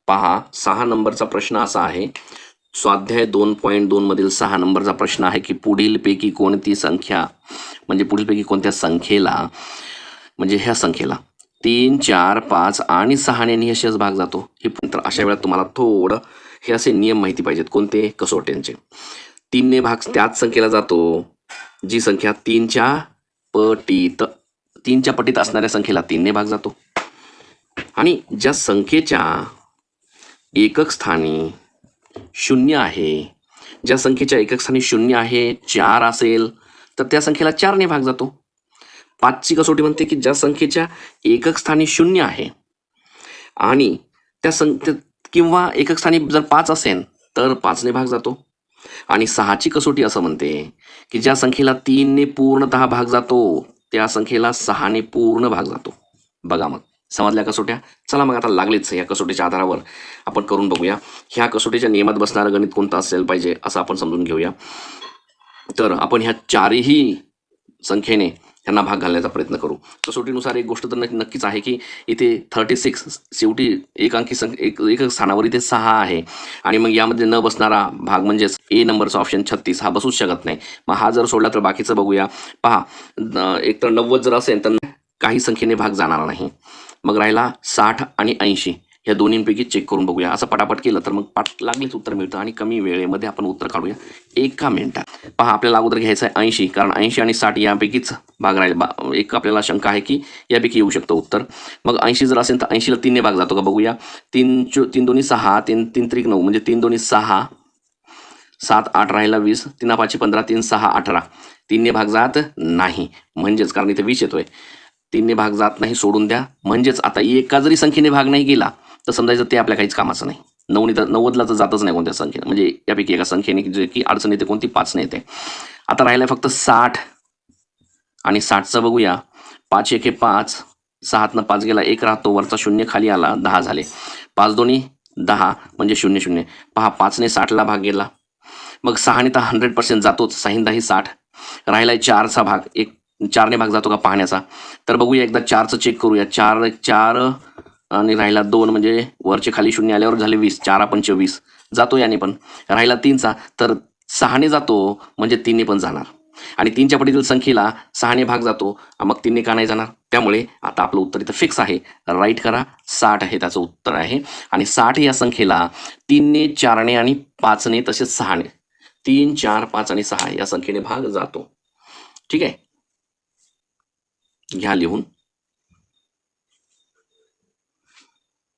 पहा 6 नंबरचा प्रश्न असा आहे. स्वाध्याय 2.2 मधील 6 नंबरचा प्रश्न आहे की पुढीलपैकी कोणती संख्या म्हणजे पुढीलपैकी कोणत्या संख्येला म्हणजे ह्या संख्येला 3, 4, 5 आणि 6 ने निःशेष भाग जातो. हे तर अशा वेळेला तुम्हाला थोडं हे असे नियम माहिती पाहिजेत. कोणते? कसोट्यांचे. 3 ने भाग त्याच संख्येला जातो जी संख्या 3च्या पटीत असणाऱ्या संख्येला 3 ने भाग जातो. आणि ज्या संख्येच्या एकक स्थानी 0 आहे, ज्या संख्येच्या एकक स्थानी 0 आहे 4 असेल तर त्या संख्येला 4 ने भाग जातो. 5ची कसोटी म्हणते की ज्या संख्येच्या एकक स्थानी 0 आहे आणि त्या किंवा एकक स्थानी जर 5 असेल तर 5 ने भाग जातो. आणि 6ची कसोटी असं म्हणते की ज्या संख्येला 3 ने पूर्णतः भाग जातो त्या संख्येला 6 ने पूर्ण भाग जातो. बघा मग समजल्या कसोट्या. चला मग आता लागलेच या कसोटीच्या आधारावर आपण करून बघूया. ह्या कसोटीच्या नियमात बसणारं गणित कोणतं असेल पाहिजे असं आपण समजून घेऊया. तर आपण ह्या चारही संख्येने ह्यांना भाग घालण्याचा प्रयत्न करू. कसोटीनुसार एक गोष्ट तर नक्कीच आहे की इथे 36 शेवटी एक स्थानावर इथे 6 आहे आणि मग यामध्ये न बसणारा भाग म्हणजेच ए नंबरचा ऑप्शन 36 हा बसूच शकत नाही. मग हा जर सोडला तर बाकीचं बघूया. पहा एक तर 90 जर असेल तर काही संख्येने भाग जाणार नाही. मग राहिला 60 आणि 80 या दोन्हींपैकी चेक करून बघूया. असं पटापट केलं तर मग लागलीच उत्तर मिळतं आणि कमी वेळेमध्ये आपण उत्तर काढूया 1 मिनिटात. पहा आपल्याला अगोदर घ्यायचं आहे 80 कारण 80 आणि 60 यापैकीच भाग राहील. एक आपल्याला शंका आहे की यापैकी येऊ शकतं उत्तर. मग 80 जर असेल तर 80ला 3 ने भाग जातो का बघूया. 3 दोन्ही 6 3 त्रिक 9 म्हणजे 3 दोन्ही 6 7 8 राहिला 20 3 5 15 3 6 18 3 ने भाग जात नाही म्हणजेच कारण इथे 20 येतोय 3 ने भाग जात नाही सोडून द्या. म्हणजेच आता एका जरी संख्येने भाग नाही गेला तर समजायचं ते आपल्या काहीच कामाचं नाही. 90ला तर जातच नाही कोणत्या संख्येने म्हणजे यापैकी एका संख्येने जे की अडचण येते कोणती 5 ने येते. आता राहिलाय फक्त 60 आणि 60चं बघूया. 5 1 5 6 5 गेला 1 राहतो वरचा 0 खाली आला 10 झाले. 5 दोन्ही 10 म्हणजे 0 0. पहा 5 ने 60ला भाग गेला. मग 6 ने तर 100% जातोच 6 10 60. राहिलाय 4चा भाग 4 ने भाग जातो का पाहण्याचा. तर बघूया एकदा 4चं चेक करूया. 4 आणि राहिला 2 म्हणजे वरचे खाली 0 आल्यावर झाले 20 4 25 जातो याने पण. राहिला 3चा तर 6 ने जातो म्हणजे 3 ने पण जाणार आणि 3च्या पटीतील संख्येला 6 ने भाग जातो मग 3 ने का नाही जाणार. त्यामुळे आता आपलं उत्तर इथं फिक्स आहे. राईट करा 60 हे त्याचं उत्तर आहे. आणि 60 या संख्येला 3 ने 4 ने आणि 5 ने तसेच 6 ने 3 4 5 आणि 6 या संख्येने भाग जातो. ठीक आहे घ्या लिहून.